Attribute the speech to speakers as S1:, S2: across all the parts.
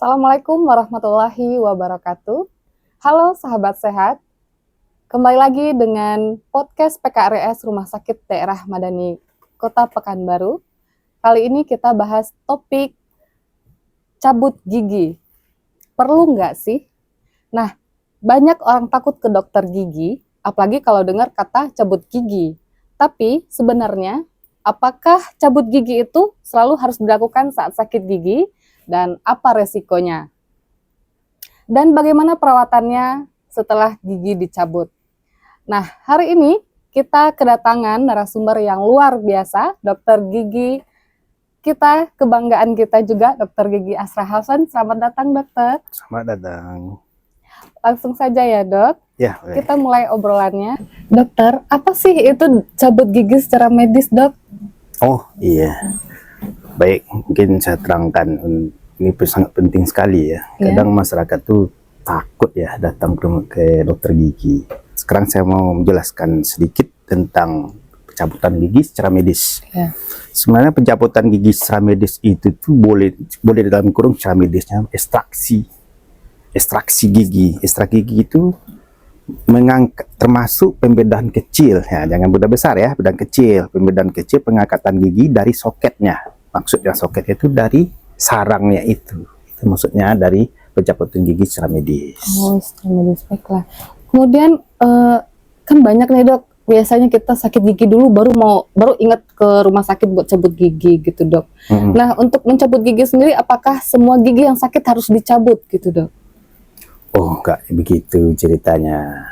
S1: Assalamualaikum warahmatullahi wabarakatuh. Halo sahabat sehat, kembali lagi dengan podcast PKRS Rumah Sakit Daerah Madani Kota Pekanbaru. Kali ini kita bahas topik cabut gigi. Perlu nggak sih? Nah, banyak orang takut ke dokter gigi, apalagi kalau dengar kata cabut gigi. Tapi sebenarnya, apakah cabut gigi itu selalu harus dilakukan saat sakit gigi? Dan apa resikonya? Dan bagaimana perawatannya setelah gigi dicabut? Nah, hari ini kita kedatangan narasumber yang luar biasa, dokter gigi kita, kebanggaan kita juga, dokter gigi Asra Hasan. Selamat datang, dokter.
S2: Selamat datang.
S1: Langsung saja ya, dok.
S2: Ya, boleh.
S1: Kita mulai obrolannya. Dokter, apa sih itu cabut gigi secara medis, dok?
S2: Oh iya, baik, mungkin saya terangkan. Ini sangat penting sekali ya. Kadang masyarakat tuh takut ya datang ke dokter gigi. Sekarang saya mau menjelaskan sedikit tentang pencabutan gigi secara medis. Sebenarnya pencabutan gigi secara medis itu tuh boleh dalam kurung secara medisnya ekstraksi gigi. Ekstraksi gigi itu mengangkat, termasuk pembedahan kecil ya, jangan beda besar ya, pembedahan kecil pengangkatan gigi dari soketnya. Maksudnya soket itu dari sarangnya itu maksudnya dari pencabutan gigi secara medis.
S1: Oh, secara medis, baiklah. Kemudian kan banyak nih, dok, biasanya kita sakit gigi dulu baru ingat ke rumah sakit buat cabut gigi gitu, dok. Nah, untuk mencabut gigi sendiri, apakah semua gigi yang sakit harus dicabut gitu, dok?
S2: Oh, enggak begitu ceritanya.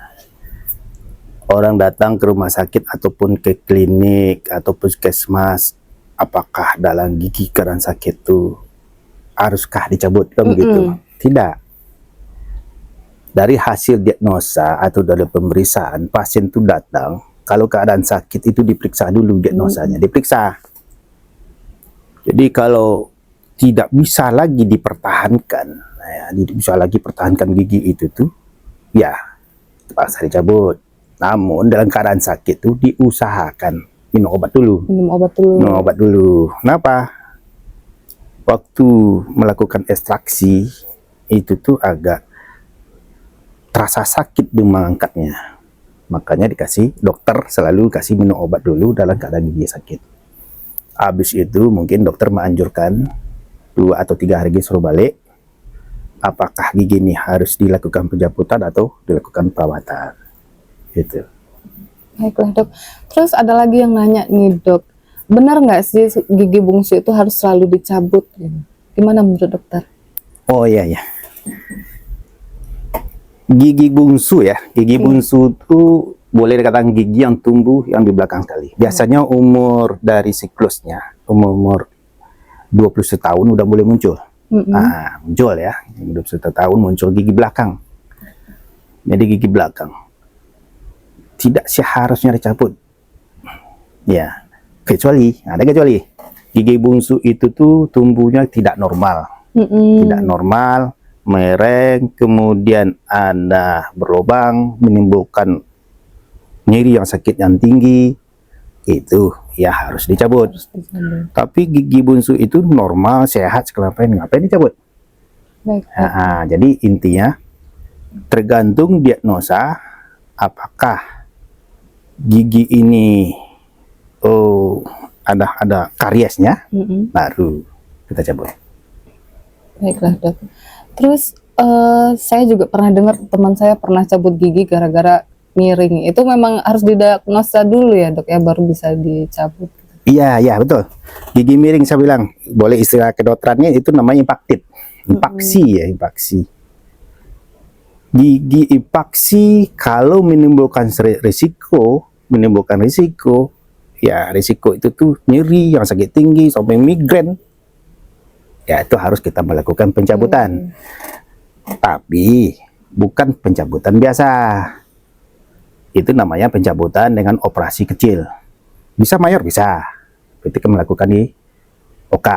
S2: Orang datang ke rumah sakit ataupun ke klinik atau puskesmas, apakah dalam gigi karena sakit tuh haruskah dicabut, kan begitu? Tidak. Dari hasil diagnosa atau dari pemeriksaan, pasien itu datang, kalau keadaan sakit itu diperiksa dulu diagnosanya, diperiksa. Jadi kalau tidak bisa lagi dipertahankan, ya, bisa lagi pertahankan gigi itu tuh, ya terpaksa dicabut. Namun dalam keadaan sakit itu diusahakan minum obat dulu. Minum obat dulu. Kenapa? Waktu melakukan ekstraksi itu tuh agak terasa sakit mengangkatnya, makanya dokter selalu kasih minum obat dulu dalam keadaan gigi sakit. Habis itu mungkin dokter menganjurkan 2 atau 3 hari suruh balik, apakah gigi ini harus dilakukan pencabutan atau dilakukan perawatan gitu.
S1: Baiklah, dok. Terus ada lagi yang nanya nih, dok, benar nggak sih gigi bungsu itu harus selalu dicabut? Gimana menurut dokter?
S2: Oh iya ya. Gigi bungsu ya. Gigi bungsu itu boleh dikatakan gigi yang tumbuh yang di belakang sekali. Biasanya umur dari siklusnya, umur 21 tahun udah mulai muncul. Nah, muncul ya. 21 tahun muncul gigi belakang. Jadi gigi belakang tidak seharusnya dicabut. Ya. Ada kecuali gigi bungsu itu tuh tumbuhnya tidak normal, mereng, kemudian ada berlubang, menimbulkan nyeri yang sakit yang tinggi, itu ya harus dicabut. Tapi gigi bungsu itu normal, sehat, ngapain dicabut? Nah, jadi intinya tergantung diagnosa, apakah gigi ini ada kariesnya, baru kita cabut.
S1: Baiklah, dok. Terus saya juga pernah dengar teman saya pernah cabut gigi gara-gara miring. Itu memang harus didiagnosa dulu ya, dok, ya, baru bisa dicabut.
S2: Iya betul. Gigi miring saya bilang, boleh istilah kedokterannya itu namanya impaksi. Gigi impaksi kalau menimbulkan risiko, ya risiko itu tuh nyeri yang sakit tinggi sampai migrain, ya itu harus kita melakukan pencabutan. Tapi bukan pencabutan biasa, itu namanya pencabutan dengan operasi kecil. Bisa mayor, bisa ketika melakukan di OK.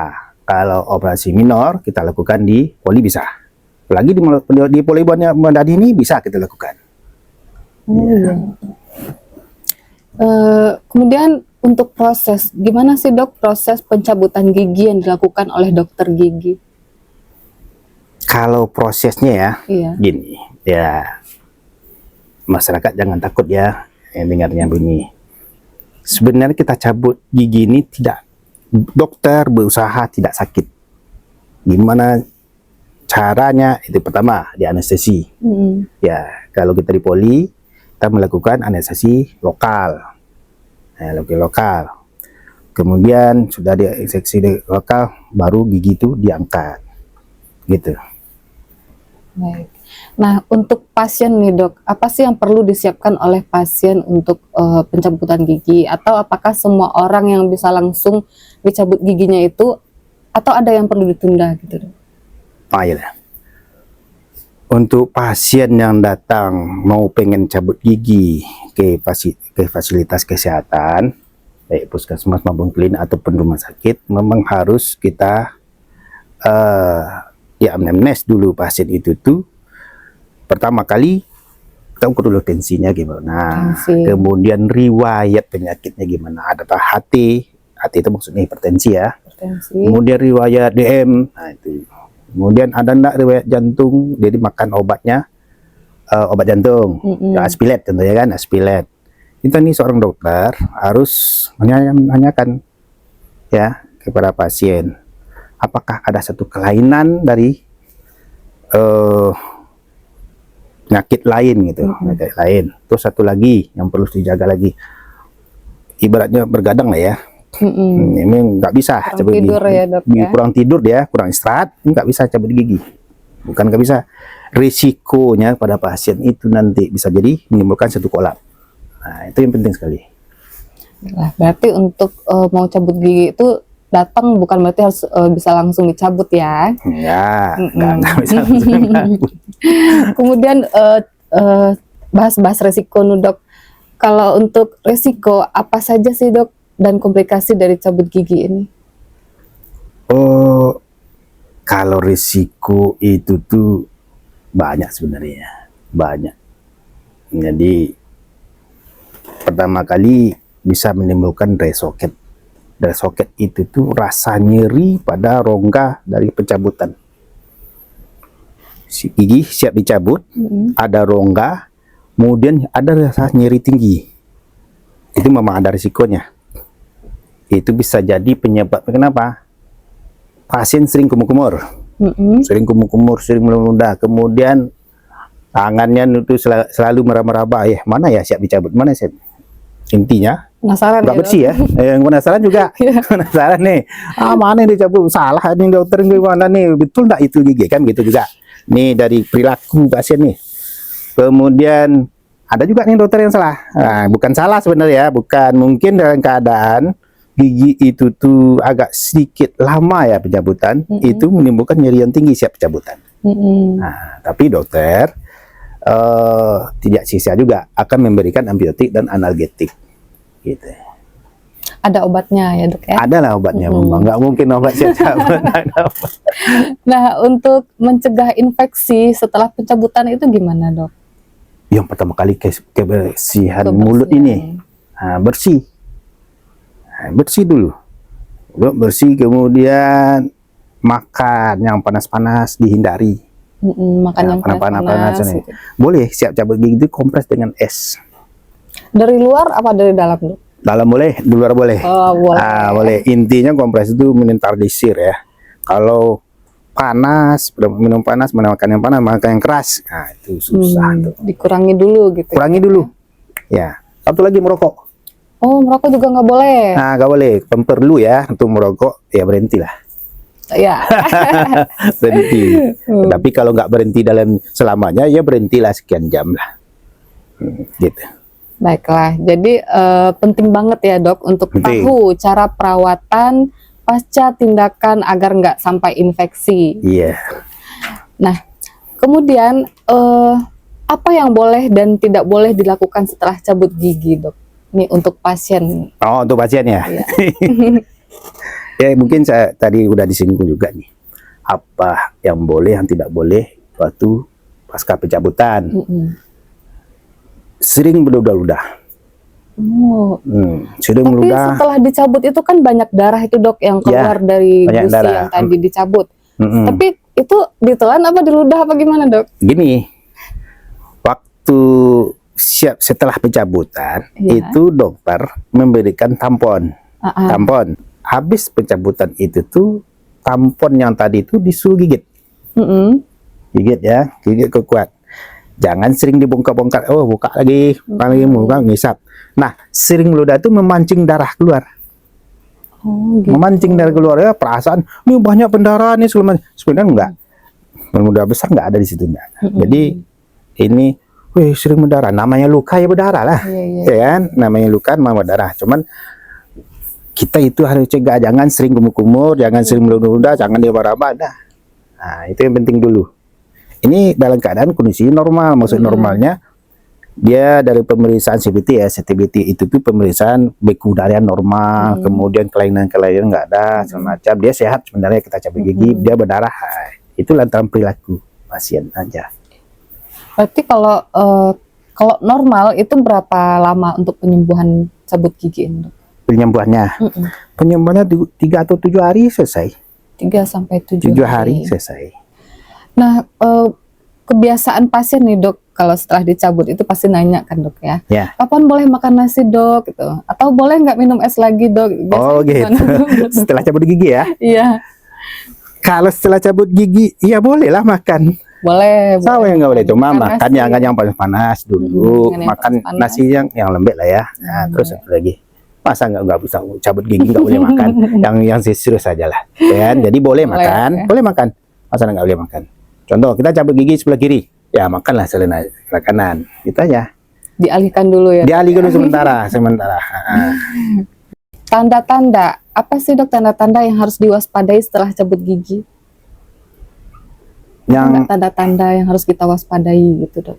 S2: Kalau operasi minor kita lakukan di poli, bisa. Apalagi di poli Madani ini bisa kita lakukan.
S1: Kemudian untuk proses, gimana sih, dok, proses pencabutan gigi yang dilakukan oleh dokter gigi?
S2: Kalau prosesnya ya,
S1: Iya.
S2: gini, ya masyarakat jangan takut ya yang dengarnya bunyi. Sebenarnya kita cabut gigi ini tidak, dokter berusaha tidak sakit. Gimana caranya? Itu pertama, di anestesi. Ya, kalau kita di poli, kita melakukan anestesi lokal. Lokal. Kemudian sudah di anestesi lokal, baru gigi itu diangkat. Gitu.
S1: Baik. Nah, untuk pasien nih dok, apa sih yang perlu disiapkan oleh pasien untuk pencabutan gigi? Atau apakah semua orang yang bisa langsung dicabut giginya itu, atau ada yang perlu ditunda gitu dok?
S2: Iya. Untuk pasien yang datang mau pengen cabut gigi ke fasilitas kesehatan, baik puskesmas maupun klinik ataupun rumah sakit, memang harus kita di anamnes dulu pasien itu tuh. Pertama kali kita ukur dulu tensinya gimana, kemudian riwayat penyakitnya gimana, ada HT itu maksudnya hipertensi ya, kemudian riwayat DM, nah itu, kemudian ada enggak riwayat jantung, jadi makan obatnya obat jantung, aspilet tentunya kan, aspilet. Kita nih seorang dokter harus menanyakan ya kepada pasien, apakah ada satu kelainan dari penyakit lain gitu, penyakit lain. Terus satu lagi yang perlu dijaga lagi, ibaratnya bergadang lah ya. Ini nggak bisa cabut gigi.
S1: Ya, dok, ya?
S2: Kurang tidur dia, kurang istirahat, nggak bisa cabut gigi. Bukan nggak bisa, risikonya pada pasien itu nanti bisa jadi menimbulkan satu kolap. Nah, itu yang penting sekali.
S1: Nah, berarti untuk mau cabut gigi itu datang bukan berarti harus bisa langsung dicabut ya?
S2: Ya, nggak bisa langsung dicabut.
S1: Kemudian bahas-bahas resiko nih dok. Kalau untuk resiko apa saja sih dok dan komplikasi dari cabut gigi ini?
S2: Oh, kalau risiko itu tuh banyak sebenarnya, banyak. Jadi pertama kali bisa menimbulkan dry socket. Dry socket itu tuh rasa nyeri pada rongga dari pencabutan. Si gigi siap dicabut, ada rongga, kemudian ada rasa nyeri tinggi. Itu memang ada risikonya. Itu bisa jadi penyebab kenapa? Pasien sering kumur-kumur, sering melunda, kemudian tangannya itu selalu meraba-raba, mana ya siap dicabut, mana siap. Intinya
S1: penasaran
S2: nggak bersih ya. Yang penasaran juga penasaran nih, mana yang dicabut, salah nih dokter, gimana nih, betul nggak itu gigi kan, gitu juga. Nih dari perilaku pasien nih. Kemudian ada juga nih dokter yang salah. Nah, bukan salah sebenarnya, bukan, mungkin dalam keadaan gigi itu tuh agak sedikit lama ya pencabutan, itu menimbulkan nyeri yang tinggi siap pencabutan. Nah, tapi dokter tidak sia-sia juga akan memberikan antibiotik dan analgetik, gitu.
S1: Ada obatnya ya dok ya?
S2: Ada lah obatnya, nggak mungkin obat siap cabut.
S1: Nah, untuk mencegah infeksi setelah pencabutan itu gimana dok?
S2: Yang pertama kali kebersihan mulut ini, bersih. Bersih dulu, bersih, kemudian makan yang panas-panas dihindari.
S1: Makan yang panas-panas
S2: gitu. Boleh siap cabut gigi itu kompres dengan es. Dari
S1: luar apa dari dalam dok?
S2: Dalam boleh, di luar boleh. Boleh. Intinya kompres itu minimalisir ya. Kalau panas, minum panas, makan yang panas, makan yang keras, nah itu susah tuh.
S1: Dikurangi dulu gitu.
S2: Kurangi dulu. Ya. Satu lagi, merokok.
S1: Oh, merokok juga nggak boleh?
S2: Nah, nggak boleh. Perlu ya untuk merokok, ya berhentilah.
S1: Ya.
S2: Berhenti. Tapi kalau nggak berhenti dalam selamanya, ya berhentilah sekian jam lah. Gitu.
S1: Baiklah. Jadi penting banget ya dok untuk tahu cara perawatan pasca tindakan agar nggak sampai infeksi.
S2: Iya.
S1: Nah, kemudian apa yang boleh dan tidak boleh dilakukan setelah cabut gigi dok? Ini untuk pasien.
S2: Oh, untuk pasien ya.
S1: Iya.
S2: Ya mungkin saya tadi udah disinggung juga nih. Apa yang boleh, yang tidak boleh waktu pasca pencabutan. Sering berludah-ludah. Sering
S1: Tapi
S2: meludah.
S1: setelah dicabut itu kan banyak darah itu dok yang keluar dari gusi yang tadi dicabut. Tapi itu ditelan apa diludah apa gimana, Dok?
S2: Gini, waktu siap setelah pencabutan,
S1: Iya.
S2: itu dokter memberikan tampon. Tampon. Habis pencabutan itu tuh, tampon yang tadi itu disuruh gigit. Gigit ya, gigit kuat. Jangan sering dibongkar-bongkar. Oh, buka lagi, buka, ngisap. Nah, sering meludah itu memancing darah keluar.
S1: Oh, gitu.
S2: Memancing darah keluar ya, perasaan ini banyak pendarahan nih sebenarnya enggak. Meludah besar enggak ada di situ enggak. Jadi ini, wih, sering berdarah. Namanya luka ya berdarah lah, ya kan? Namanya luka, memang berdarah. Cuman kita itu harus cegah, jangan sering kumur-kumur, jangan sering meludah-ludah, jangan diraba-raba, dah. Nah, itu yang penting dulu. Ini dalam keadaan kondisi normal, maksud normalnya dia dari pemeriksaan CBT ya, CTBT itu tuh pemeriksaan beku darah normal, kemudian kelainan-kelainan nggak ada, semacam dia sehat sebenarnya, kita cabut gigi, dia berdarah, itu lantaran perilaku pasien aja.
S1: Berarti kalau normal itu berapa lama untuk penyembuhan cabut gigi ini, Dok?
S2: Penyembuhannya 3 atau 7 hari selesai.
S1: 3 sampai 7
S2: hari selesai.
S1: Nah, kebiasaan pasien nih, Dok, kalau setelah dicabut itu pasti nanya kan, Dok, ya. Kapan boleh makan nasi, Dok, gitu. Atau boleh nggak minum es lagi, Dok?
S2: Oh gitu. Setelah cabut gigi ya?
S1: Iya.
S2: Kalau setelah cabut gigi, ya boleh lah makan.
S1: Boleh.
S2: Sama yang nggak boleh, cuma makan yang panas-panas dulu, makan nasi yang lembek lah ya. Nah, terus satu lagi, masa nggak bisa cabut gigi nggak boleh makan, yang serius saja lah, ya. Jadi boleh makan, boleh makan, masa nggak boleh makan. Contoh, kita cabut gigi sebelah kiri, ya makanlah sebelah kanan, gitu aja.
S1: Dialihkan dulu ya.
S2: Dialihkan dulu sementara.
S1: Tanda-tanda, apa sih, Dok, tanda-tanda yang harus diwaspadai setelah cabut gigi?
S2: Yang
S1: tanda-tanda yang harus kita waspadai gitu, Dok,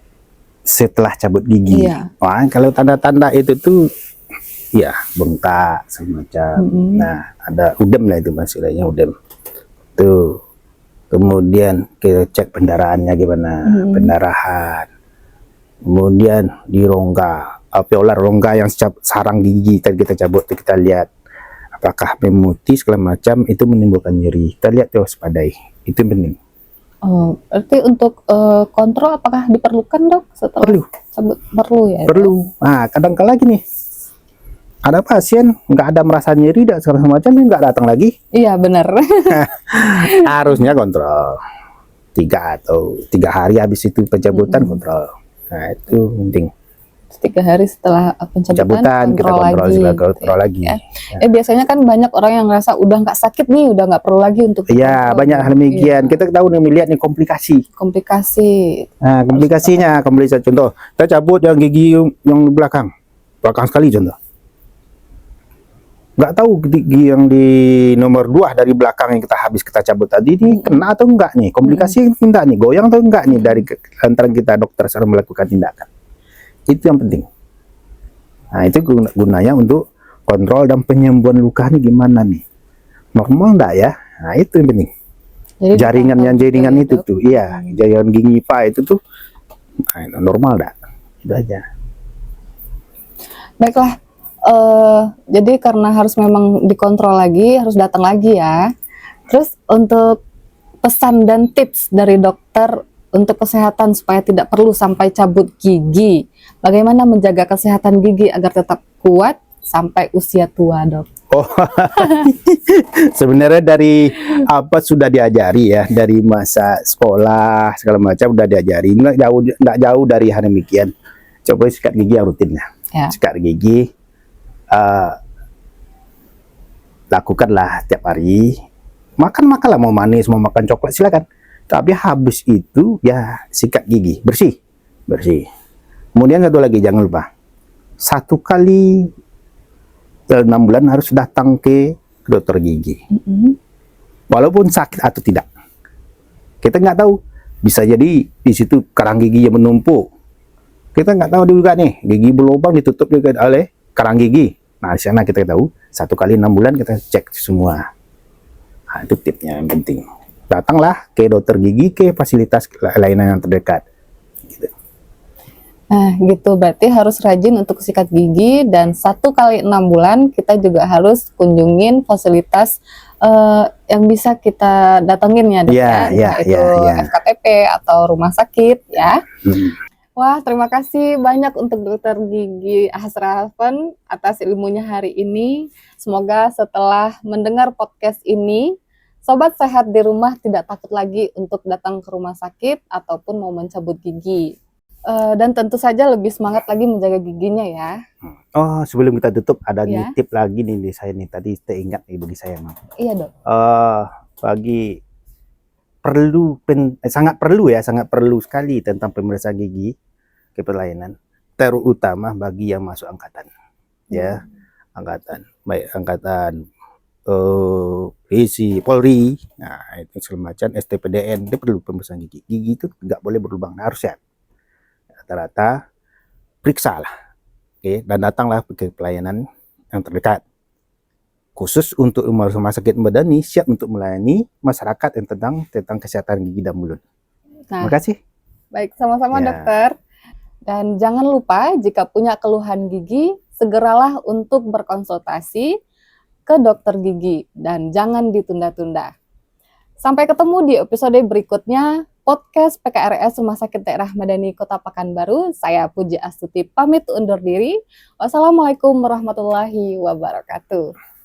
S2: setelah cabut gigi.
S1: Iya.
S2: Wah, kalau tanda-tanda itu tuh ya bengkak semacam. Nah, ada udem lah itu istilahnya, udem. Tuh. Kemudian kita cek pendarahannya gimana, pendarahan. Kemudian di rongga, alveolar, rongga yang sarang gigi tadi kita cabut, kita lihat apakah memutih segala macam, itu menimbulkan nyeri. Kita lihat tuh waspadai. Itu penting.
S1: Oh, berarti untuk kontrol apakah diperlukan, Dok, setelah cabut? Perlu ya?
S2: Perlu. Nah, kadang-kala gini, ada pasien nggak ada merasa nyeri dan segala macam, nggak datang lagi.
S1: Iya, benar.
S2: Harusnya kontrol 3 hari habis itu pencabutan, kontrol. Nah, itu penting.
S1: 3 hari setelah pencabutan
S2: kita kontrol lagi.
S1: Ya. Biasanya kan banyak orang yang ngerasa udah nggak sakit nih, udah nggak perlu lagi untuk
S2: iya, banyak hal demikian. Kita tahu nih, melihat nih komplikasi.
S1: Nah,
S2: komplikasi contoh, kita cabut yang gigi yang belakang sekali contoh. Nggak tahu gigi yang di nomor 2 dari belakang yang kita cabut tadi ini kena atau enggak nih, komplikasi enggak nih, goyang atau enggak nih dari antara kita dokter secara melakukan tindakan. Itu yang penting. Nah, itu gunanya untuk kontrol dan penyembuhan luka nih gimana nih, normal enggak ya. Nah, itu yang penting. Jadi jaringan itu tuh, iya, jaringan gigi pak itu tuh, nah, normal enggak, itu aja.
S1: Baiklah. Jadi karena harus memang dikontrol lagi, harus datang lagi ya. Terus untuk pesan dan tips dari dokter untuk kesehatan supaya tidak perlu sampai cabut gigi, bagaimana menjaga kesehatan gigi agar tetap kuat sampai usia tua, Dok?
S2: Oh, sebenarnya dari apa sudah diajari ya, dari masa sekolah segala macam udah diajari, nggak jauh dari hal demikian. Coba sikat gigi yang rutin ya. Sikat gigi. Lakukanlah tiap hari, makanlah, mau manis mau makan coklat silakan, tapi habis itu ya sikat gigi bersih. Kemudian satu lagi, jangan lupa 1 kali 6 bulan harus datang ke dokter gigi, walaupun sakit atau tidak. Kita nggak tahu, bisa jadi di situ karang gigi yang menumpuk, kita nggak tahu juga nih, gigi berlubang ditutup juga oleh karang gigi. Nah, di sana kita tahu 1 kali 6 bulan kita cek semua. Nah, itu tipsnya yang penting. Datanglah ke dokter gigi, ke fasilitas layanan yang terdekat. Gitu.
S1: Nah, gitu. Berarti harus rajin untuk sikat gigi dan 1 kali 6 bulan kita juga harus kunjungin fasilitas yang bisa kita datengin ya, Dok
S2: Iya,
S1: ya.
S2: iya,
S1: Entah itu
S2: iya, iya.
S1: FKTP atau rumah sakit ya.
S2: Hmm.
S1: Wah, terima kasih banyak untuk Dokter Gigi Asraven atas ilmunya hari ini. Semoga setelah mendengar podcast ini, sobat sehat di rumah tidak takut lagi untuk datang ke rumah sakit ataupun mau mencabut gigi. Dan tentu saja lebih semangat lagi menjaga giginya ya.
S2: Oh, sebelum kita tutup ada
S1: Ya,
S2: tip lagi nih di saya nih, tadi teringat nih bagi saya, Mam.
S1: iya Dok.
S2: Bagi sangat perlu sekali tentang pemeriksaan gigi ke pelayanan, terutama bagi yang masuk angkatan, ya, baik angkatan polisi, Polri, nah itu segala macam, STPDN, dia perlu pemeriksaan gigi. Gigi itu nggak boleh berlubang, harus sehat. Rata-rata periksa lah, oke, dan datanglah ke pelayanan yang terdekat. Khusus untuk rumah sakit Madani siap untuk melayani masyarakat yang tentang kesehatan gigi dan mulut. Terima
S1: Nah,
S2: kasih.
S1: baik, sama-sama
S2: Ya.
S1: Dokter. Dan jangan lupa jika punya keluhan gigi, segeralah untuk berkonsultasi ke dokter gigi dan jangan ditunda-tunda. Sampai ketemu di episode berikutnya podcast PKRS Rumah Sakit Daerah Madani Kota Pekanbaru. Saya Puji Astuti pamit undur diri. Wassalamualaikum warahmatullahi wabarakatuh.